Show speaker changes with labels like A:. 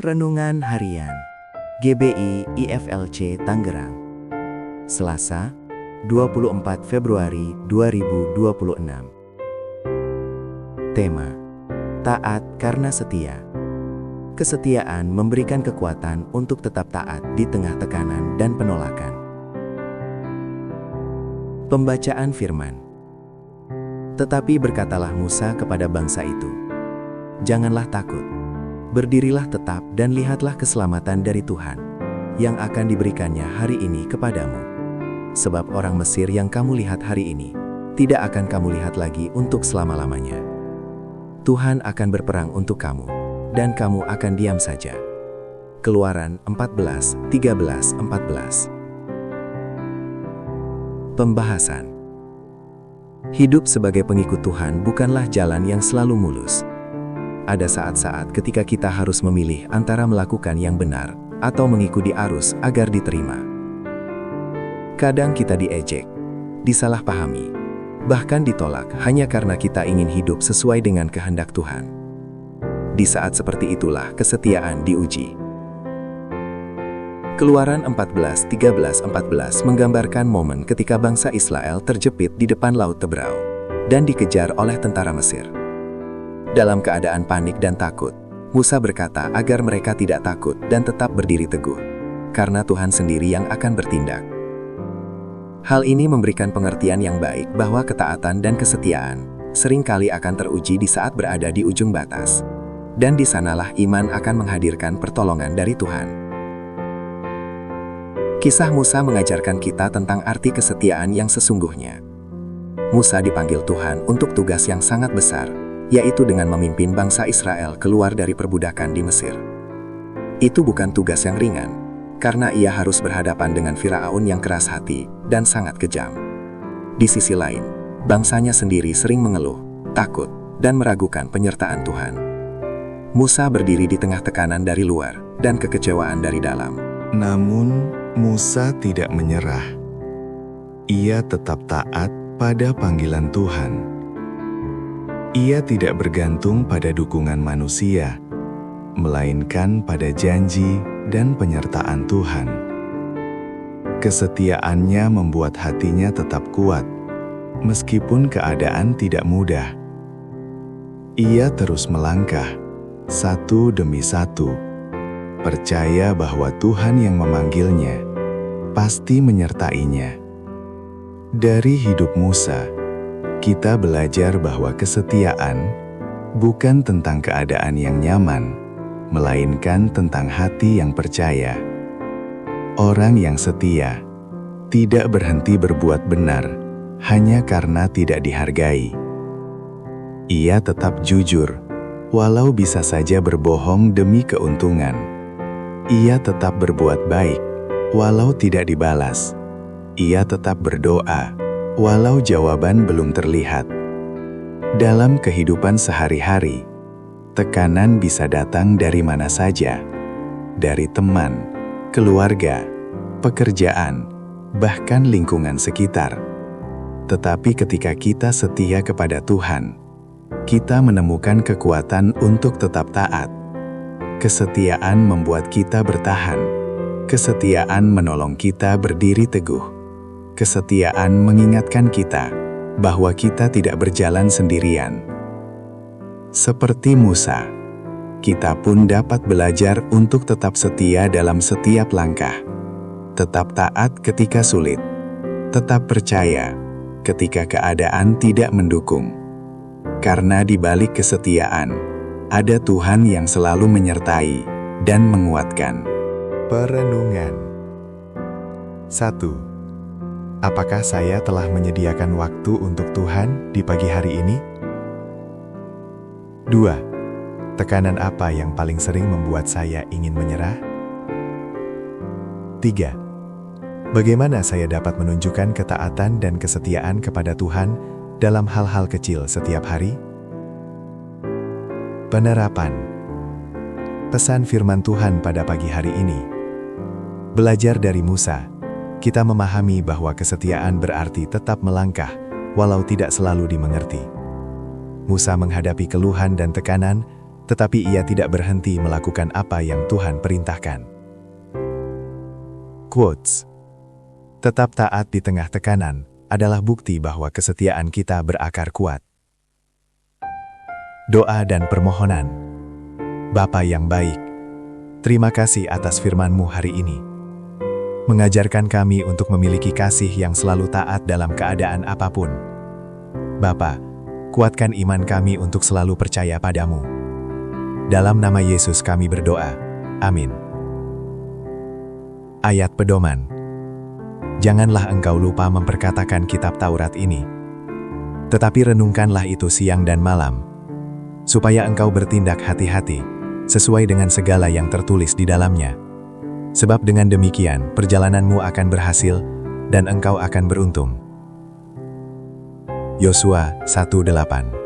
A: Renungan Harian GBI IFLC Tangerang, Selasa, 24 Februari 2026. Tema: Taat karena setia. Kesetiaan memberikan kekuatan untuk tetap taat di tengah tekanan dan penolakan. Pembacaan firman. Tetapi berkatalah Musa kepada bangsa itu, "Janganlah takut. Berdirilah tetap dan lihatlah keselamatan dari Tuhan, yang akan diberikannya hari ini kepadamu. Sebab orang Mesir yang kamu lihat hari ini, tidak akan kamu lihat lagi untuk selama-lamanya. Tuhan akan berperang untuk kamu, dan kamu akan diam saja." Keluaran 14:13-14. Pembahasan. Hidup sebagai pengikut Tuhan bukanlah jalan yang selalu mulus. Ada saat-saat ketika kita harus memilih antara melakukan yang benar atau mengikuti arus agar diterima. Kadang kita diejek, disalahpahami, bahkan ditolak hanya karena kita ingin hidup sesuai dengan kehendak Tuhan. Di saat seperti itulah kesetiaan diuji. Keluaran 14:13-14 menggambarkan momen ketika bangsa Israel terjepit di depan Laut Tebrau dan dikejar oleh tentara Mesir. Dalam keadaan panik dan takut, Musa berkata agar mereka tidak takut dan tetap berdiri teguh, karena Tuhan sendiri yang akan bertindak. Hal ini memberikan pengertian yang baik bahwa ketaatan dan kesetiaan seringkali akan teruji di saat berada di ujung batas, dan di sanalah iman akan menghadirkan pertolongan dari Tuhan. Kisah Musa mengajarkan kita tentang arti kesetiaan yang sesungguhnya. Musa dipanggil Tuhan untuk tugas yang sangat besar, yaitu dengan memimpin bangsa Israel keluar dari perbudakan di Mesir. Itu bukan tugas yang ringan, karena ia harus berhadapan dengan Firaun yang keras hati dan sangat kejam. Di sisi lain, bangsanya sendiri sering mengeluh, takut, dan meragukan penyertaan Tuhan. Musa berdiri di tengah tekanan dari luar dan kekecewaan dari dalam.
B: Namun, Musa tidak menyerah. Ia tetap taat pada panggilan Tuhan. Ia tidak bergantung pada dukungan manusia, melainkan pada janji dan penyertaan Tuhan. Kesetiaannya membuat hatinya tetap kuat, meskipun keadaan tidak mudah. Ia terus melangkah, satu demi satu, percaya bahwa Tuhan yang memanggilnya pasti menyertainya. Dari hidup Musa, kita belajar bahwa kesetiaan bukan tentang keadaan yang nyaman, melainkan tentang hati yang percaya. Orang yang setia tidak berhenti berbuat benar hanya karena tidak dihargai. Ia tetap jujur, walau bisa saja berbohong demi keuntungan. Ia tetap berbuat baik, walau tidak dibalas. Ia tetap berdoa, walau jawaban belum terlihat. Dalam kehidupan sehari-hari, tekanan bisa datang dari mana saja, dari teman, keluarga, pekerjaan, bahkan lingkungan sekitar. Tetapi ketika kita setia kepada Tuhan, kita menemukan kekuatan untuk tetap taat. Kesetiaan membuat kita bertahan. Kesetiaan menolong kita berdiri teguh. Kesetiaan mengingatkan kita bahwa kita tidak berjalan sendirian. Seperti Musa, kita pun dapat belajar untuk tetap setia dalam setiap langkah. Tetap taat ketika sulit. Tetap percaya ketika keadaan tidak mendukung. Karena di balik kesetiaan, ada Tuhan yang selalu menyertai dan menguatkan.
C: Perenungan. 1. Apakah saya telah menyediakan waktu untuk Tuhan di pagi hari ini? 2. Tekanan apa yang paling sering membuat saya ingin menyerah? 3. Bagaimana saya dapat menunjukkan ketaatan dan kesetiaan kepada Tuhan dalam hal-hal kecil setiap hari? Penerapan. Pesan firman Tuhan pada pagi hari ini. Belajar dari Musa, kita memahami bahwa kesetiaan berarti tetap melangkah, walau tidak selalu dimengerti. Musa menghadapi keluhan dan tekanan, tetapi ia tidak berhenti melakukan apa yang Tuhan perintahkan. Quotes. Tetap taat di tengah tekanan adalah bukti bahwa kesetiaan kita berakar kuat. Doa dan permohonan. Bapa yang baik, terima kasih atas firman-Mu hari ini. Mengajarkan kami untuk memiliki kasih yang selalu taat dalam keadaan apapun. Bapa, kuatkan iman kami untuk selalu percaya padamu. Dalam nama Yesus kami berdoa. Amin. Ayat pedoman. Janganlah engkau lupa memperkatakan kitab Taurat ini, tetapi renungkanlah itu siang dan malam, supaya engkau bertindak hati-hati, sesuai dengan segala yang tertulis di dalamnya. Sebab dengan demikian perjalananmu akan berhasil, dan engkau akan beruntung. Yosua 1:8.